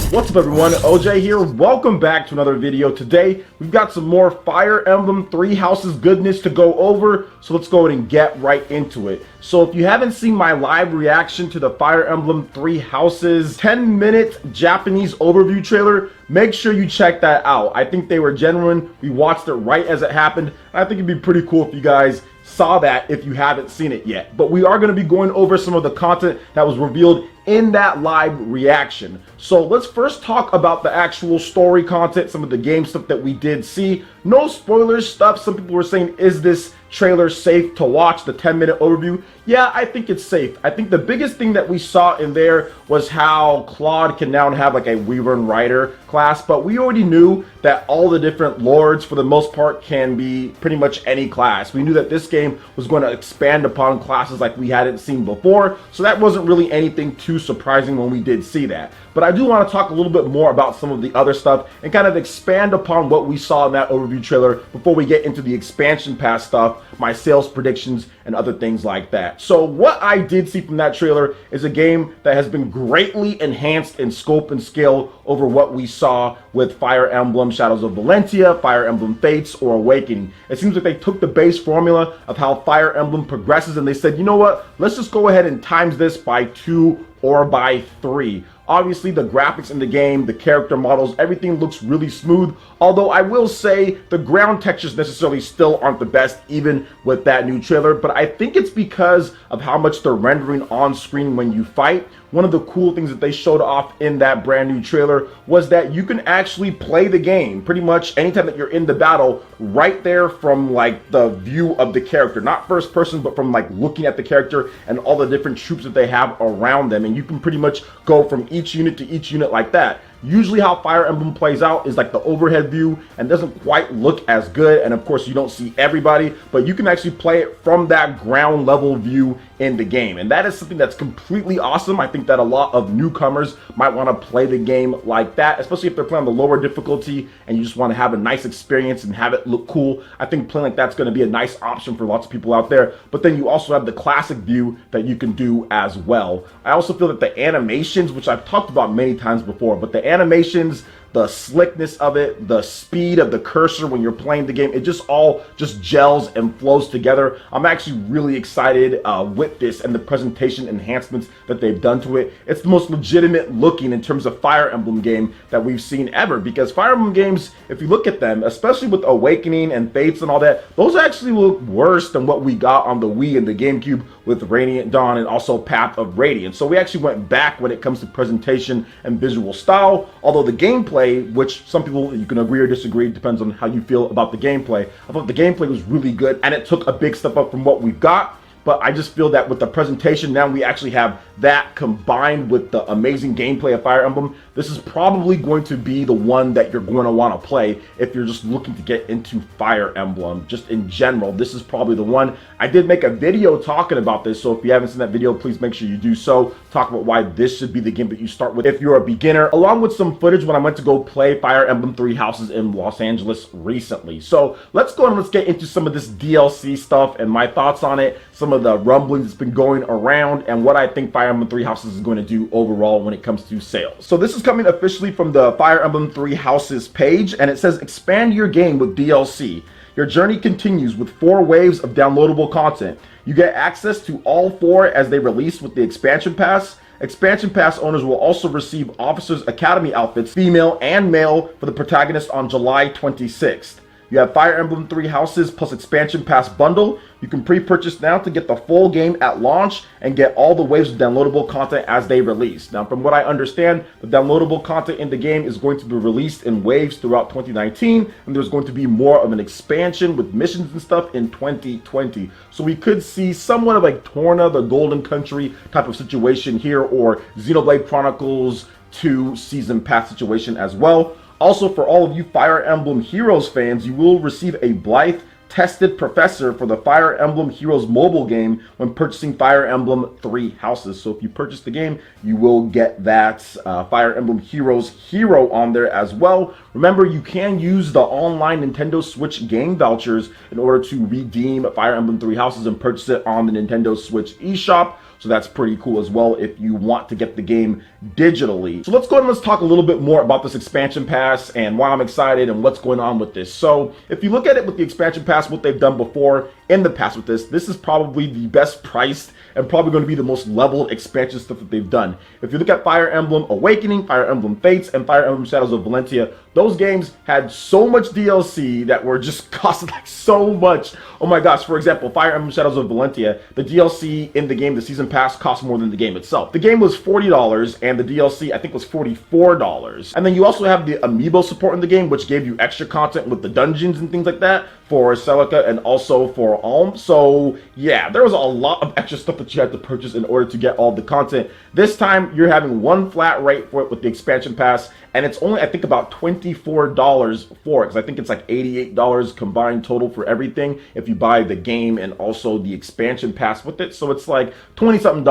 What's up everyone, OJ here. Welcome back to another video. Today we've got some more Fire Emblem Three Houses goodness to go over, so let's go ahead and get right into it. So if you haven't seen my live reaction to the Fire Emblem Three Houses 10-minute Japanese overview trailer, make sure you check that out. I think they were genuine. We watched it right as it happened. I think it'd be pretty cool if you guys saw that if you haven't seen it yet. But we are going to be going over some of the content that was revealed in that live reaction. So let's first talk about the actual story content, some of the game stuff that we did see. No spoilers stuff. Some people were saying, is this trailer safe to watch, the 10-minute overview? Yeah, I think it's safe. I think the biggest thing that we saw in there was how Claude can now have like a Weaver and Rider class, but we already knew that all the different lords for the most part can be pretty much any class. We knew that this game was going to expand upon classes like we hadn't seen before, so that wasn't really anything too surprising when we did see that. But I do want to talk a little bit more about some of the other stuff and kind of expand upon what we saw in that overview trailer before we get into the expansion pass stuff, my sales predictions, and other things like that. So what I did see from that trailer is a game that has been greatly enhanced in scope and scale over what we saw with Fire Emblem Shadows of Valentia, Fire Emblem Fates, or Awakening. It seems like they took the base formula of how Fire Emblem progresses and they said, you know what, let's just go ahead and times this by 2 or by 3. Obviously, the graphics in the game, the character models, everything looks really smooth. Although I will say the ground textures necessarily still aren't the best, even with that new trailer. But I think it's because of how much they're rendering on screen when you fight. One of the cool things that they showed off in that brand new trailer was that you can actually play the game pretty much anytime that you're in the battle right there from like the view of the character, not first person, but from like looking at the character and all the different troops that they have around them. And you can pretty much go from each unit to each unit like that. Usually how Fire Emblem plays out is like the overhead view and doesn't quite look as good, and of course you don't see everybody, but you can actually play it from that ground level view in the game, and that is something that's completely awesome. I think that a lot of newcomers might want to play the game like that, especially if they're playing the lower difficulty and you just want to have a nice experience and have it look cool. I think playing like that's going to be a nice option for lots of people out there. But then you also have the classic view that you can do as well. I also feel that the animations, which I've talked about many times before, but the animations, the slickness of it, the speed of the cursor when you're playing the game, it just all just gels and flows together. I'm actually really excited with this and the presentation enhancements that they've done to it. It's the most legitimate looking in terms of Fire Emblem game that we've seen ever, because Fire Emblem games, if you look at them, especially with Awakening and Fates and all that, those actually look worse than what we got on the Wii and the GameCube with Radiant Dawn and also Path of Radiance. So we actually went back when it comes to presentation and visual style, although the gameplay, which some people, you can agree or disagree, depends on how you feel about the gameplay. I thought the gameplay was really good and it took a big step up from what we've got. But I just feel that with the presentation, now we actually have that combined with the amazing gameplay of Fire Emblem. This is probably going to be the one that you're going to want to play if you're just looking to get into Fire Emblem. Just in general, this is probably the one. I did make a video talking about this, so if you haven't seen that video, please make sure you do so. Talk about why this should be the game that you start with if you're a beginner, along with some footage when I went to go play Fire Emblem Three Houses in Los Angeles recently. So let's go and let's get into some of this DLC stuff and my thoughts on it, some of the rumblings that's been going around, and what I think Fire Emblem Three Houses is going to do overall when it comes to sales. So this is coming officially from the Fire Emblem Three Houses page, and it says, expand your game with DLC. Your journey continues with 4 waves of downloadable content. You get access to all 4 as they release with the expansion pass. Expansion pass owners will also receive Officers Academy outfits, female and male, for the protagonist on July 26th. You have Fire Emblem Three Houses plus Expansion Pass bundle. You can pre-purchase now to get the full game at launch and get all the waves of downloadable content as they release. Now, from what I understand, the downloadable content in the game is going to be released in waves throughout 2019, and there's going to be more of an expansion with missions and stuff in 2020. So we could see somewhat of like Torna, the Golden Country type of situation here, or Xenoblade Chronicles 2 Season Pass situation as well. Also, for all of you Fire Emblem Heroes fans, you will receive a Blythe Tested Professor for the Fire Emblem Heroes mobile game when purchasing Fire Emblem Three Houses. So if you purchase the game, you will get that Fire Emblem Heroes hero on there as well. Remember, you can use the online Nintendo Switch game vouchers in order to redeem Fire Emblem Three Houses and purchase it on the Nintendo Switch eShop. So that's pretty cool as well if you want to get the game digitally. So let's go ahead and let's talk a little bit more about this expansion pass and why I'm excited and what's going on with this. So if you look at it with the expansion pass, what they've done before in the past with this is probably the best priced and probably going to be the most leveled expansion stuff that they've done. If you look at Fire Emblem Awakening, Fire Emblem Fates, and Fire Emblem Shadows of Valentia, those games had so much DLC that were just costing like so much. Oh my gosh, for example, Fire Emblem Shadows of Valentia, the DLC in the game, the season pass, cost more than the game itself. The game was $40 and the DLC I think was $44. And then you also have the amiibo support in the game, which gave you extra content with the dungeons and things like that for Celica and also for Alm. So yeah, there was a lot of extra stuff that you had to purchase in order to get all the content. This time you're having one flat rate for it with the expansion pass, and it's only I think about $24 for it, because I think it's like $88 combined total for everything if you buy the game and also the expansion pass with it. So it's like $20-something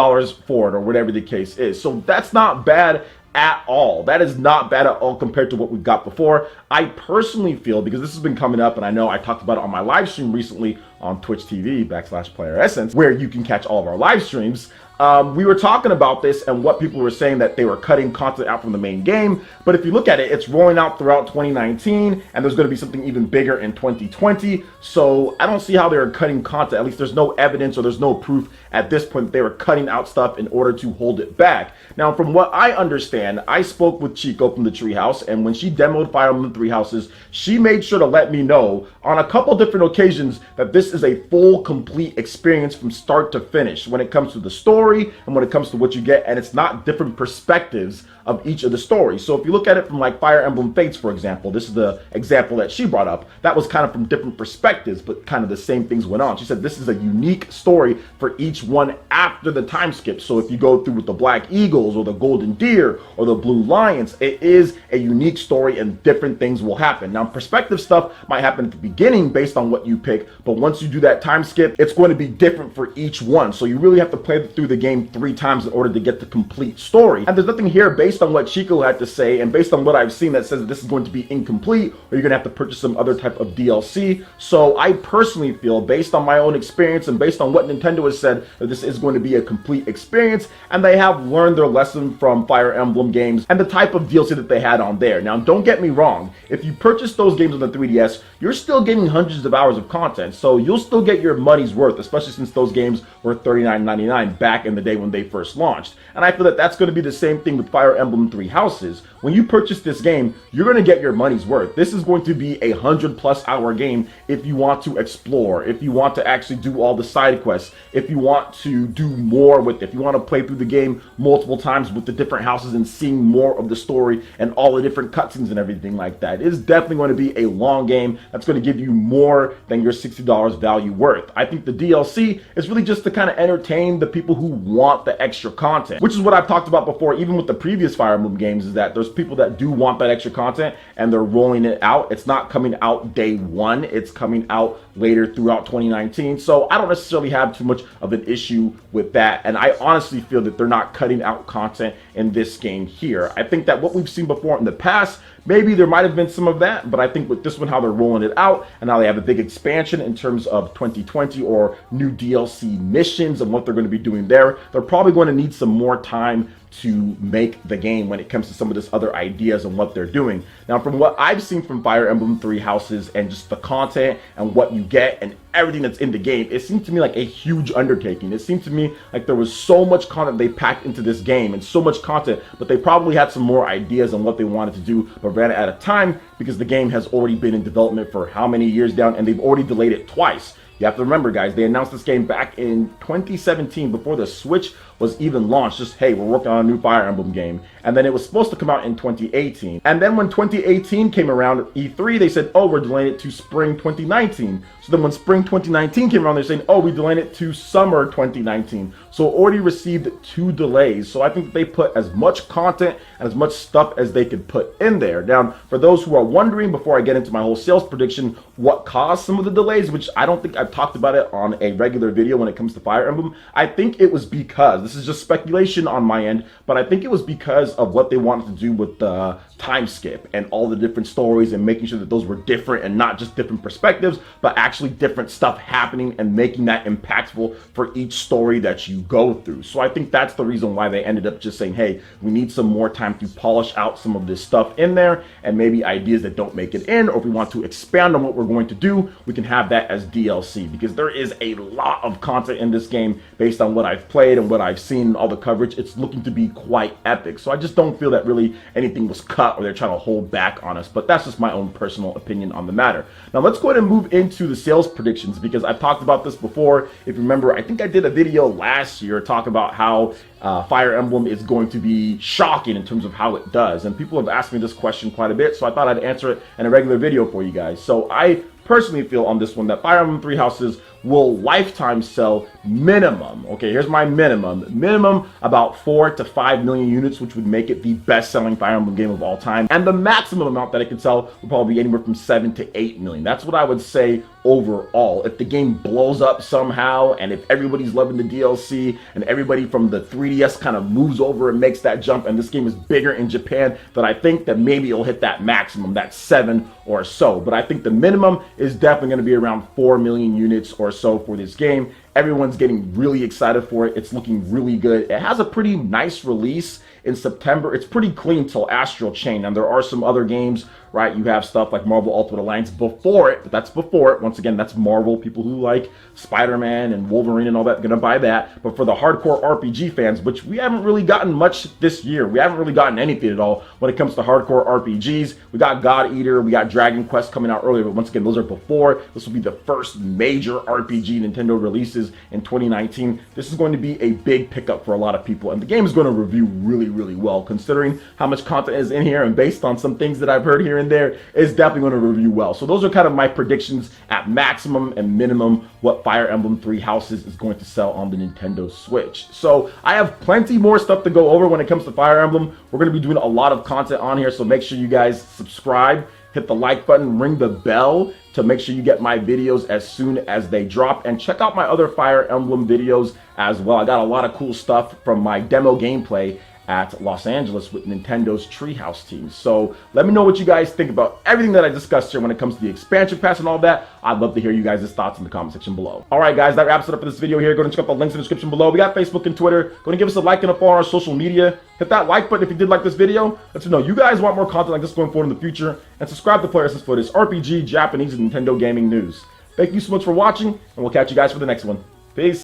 for it, or whatever the case is. So that's not bad at all. That is not bad at all compared to what we've got before. I personally feel, because this has been coming up, and I know I talked about it on my live stream recently on Twitch TV /PlayerEssence, where you can catch all of our live streams. We were talking about this and what people were saying, that they were cutting content out from the main game. But if you look at it, it's rolling out throughout 2019, and there's going to be something even bigger in 2020. So I don't see how they're cutting content. At least there's no evidence or there's no proof at this point that they were cutting out stuff in order to hold it back. Now, from what I understand, I spoke with Chico from the Treehouse, and when she demoed Fire Emblem Three Houses, she made sure to let me know on a couple different occasions that this is a full, complete experience from start to finish when it comes to the story and when it comes to what you get, and it's not different perspectives of each of the stories. So if you look at it from like Fire Emblem Fates, for example, this is the example that she brought up, that was kind of from different perspectives, but kind of the same things went on. She said this is a unique story for each one after the time skip. So if you go through with the Black Eagles or the Golden Deer or the Blue Lions, it is a unique story and different things will happen. Now, perspective stuff might happen at the beginning based on what you pick, but once you do that time skip, it's going to be different for each one. So you really have to play through the game 3 times in order to get the complete story. And there's nothing here based on what Chico had to say and based on what I've seen that says that this is going to be incomplete, or you're going to have to purchase some other type of DLC. So I personally feel, based on my own experience and based on what Nintendo has said, that this is going to be a complete experience, and they have learned their lesson from Fire Emblem games and the type of DLC that they had on there. Now, don't get me wrong, if you purchase those games on the 3DS, you're still getting hundreds of hours of content, so you'll still get your money's worth, especially since those games were $39.99 back in the day when they first launched. And I feel that that's going to be the same thing with Fire Emblem Three Houses. When you purchase this game, you're going to get your money's worth. This is going to be a 100+ hour game if you want to explore, if you want to actually do all the side quests, if you want to do more with it, if you want to play through the game multiple times with the different houses and seeing more of the story and all the different cutscenes and everything like that. It is definitely going to be a long game that's going to give you more than your $60 value worth. I think the DLC is really just to kind of entertain the people who want the extra content, which is what I've talked about before, even with the previous Fire Emblem games, is that there's people that do want that extra content and they're rolling it out. It's not coming out day one, it's coming out later throughout 2019. So I don't necessarily have too much of an issue with that, and I honestly feel that they're not cutting out content in this game here. I think that what we've seen before in the past, maybe there might have been some of that, but I think with this one, how they're rolling it out, and now they have a big expansion in terms of 2020 or new DLC missions and what they're going to be doing there, they're probably going to need some more time to make the game when it comes to some of this other ideas and what they're doing. Now, from what I've seen from Fire Emblem Three Houses and just the content and what you get and everything that's in the game, it seemed to me like a huge undertaking. It seemed to me like there was so much content they packed into this game and so much content, but they probably had some more ideas on what they wanted to do, but ran out of time because the game has already been in development for how many years down, and they've already delayed it twice. You have to remember, guys, they announced this game back in 2017 before the Switch was even launched. Just, hey, we're working on a new Fire Emblem game. And then it was supposed to come out in 2018. And then when 2018 came around, E3, they said, oh, we're delaying it to spring 2019. So then when spring 2019 came around, they're saying, oh, we delayed it to summer 2019. So it already received 2 delays. So I think they put as much content and as much stuff as they could put in there. Now, for those who are wondering, before I get into my whole sales prediction, what caused some of the delays, which I don't think I've talked about it on a regular video when it comes to Fire Emblem, I think it was because This is just speculation on my end, but I think it was because of what they wanted to do with the time skip and all the different stories and making sure that those were different and not just different perspectives, but actually different stuff happening and making that impactful for each story that you go through. So I think that's the reason why they ended up just saying, hey, we need some more time to polish out some of this stuff in there, and maybe ideas that don't make it in, or if we want to expand on what we're going to do, we can have that as DLC, because there is a lot of content in this game based on what I've played and what I've seen, all the coverage. It's looking to be quite epic. So I just don't feel that really anything was cut or they're trying to hold back on us, but that's just my own personal opinion on the matter. Now let's go ahead and move into the sales predictions, because I've talked about this before. If you remember, I think I did a video last year talk about how Fire Emblem is going to be shocking in terms of how it does, and people have asked me this question quite a bit, so I thought I'd answer it in a regular video for you guys. So I personally feel on this one that Fire Emblem Three Houses will lifetime sell minimum, okay, here's my minimum about 4 to 5 million units, which would make it the best-selling Fire Emblem game of all time, and the maximum amount that it can sell would probably be anywhere from 7 to 8 million. That's what I would say overall. If the game blows up somehow, and if everybody's loving the DLC, and everybody from the 3DS kind of moves over and makes that jump, and this game is bigger in Japan, then I think that maybe it'll hit that maximum, that 7 or so. But I think the minimum is definitely going to be around 4 million units or so for this game. Everyone's getting really excited for it. It's looking really good. It has a pretty nice release in September. It's pretty clean till Astral Chain, and there are some other games, right? You have stuff like Marvel Ultimate Alliance before it, but that's before it. Once again, that's Marvel. People who like Spider-Man and Wolverine and all that are gonna buy that. But for the hardcore RPG fans, which we haven't really gotten much this year, we haven't really gotten anything at all when it comes to hardcore RPGs. We got God Eater, we got Dragon Quest coming out earlier, but once again, those are before. This will be the first major RPG Nintendo releases in 2019. This is going to be a big pickup for a lot of people, and the game is going to review really well, considering how much content is in here, and based on some things that I've heard here and there, it's definitely going to review well. So those are kind of my predictions at maximum and minimum what Fire Emblem Three Houses is going to sell on the Nintendo Switch. So I have plenty more stuff to go over when it comes to Fire Emblem. We're going to be doing a lot of content on here, so make sure you guys subscribe, hit the like button, ring the bell to make sure you get my videos as soon as they drop, and check out my other Fire Emblem videos as well. I got a lot of cool stuff from my demo gameplay at Los Angeles with Nintendo's Treehouse team. So let me know what you guys think about everything that I discussed here when it comes to the expansion pass and all that. I'd love to hear you guys' thoughts in the comment section below. All right, guys, that wraps it up for this video here. Go and check out the links in the description below. We got Facebook and Twitter. Go and give us a like and a follow on our social media. Hit that like button if you did like this video. Let us know you guys want more content like this going forward in the future. And subscribe to PlayerEssence for this RPG, Japanese, and Nintendo gaming news. Thank you so much for watching, and we'll catch you guys for the next one. Peace.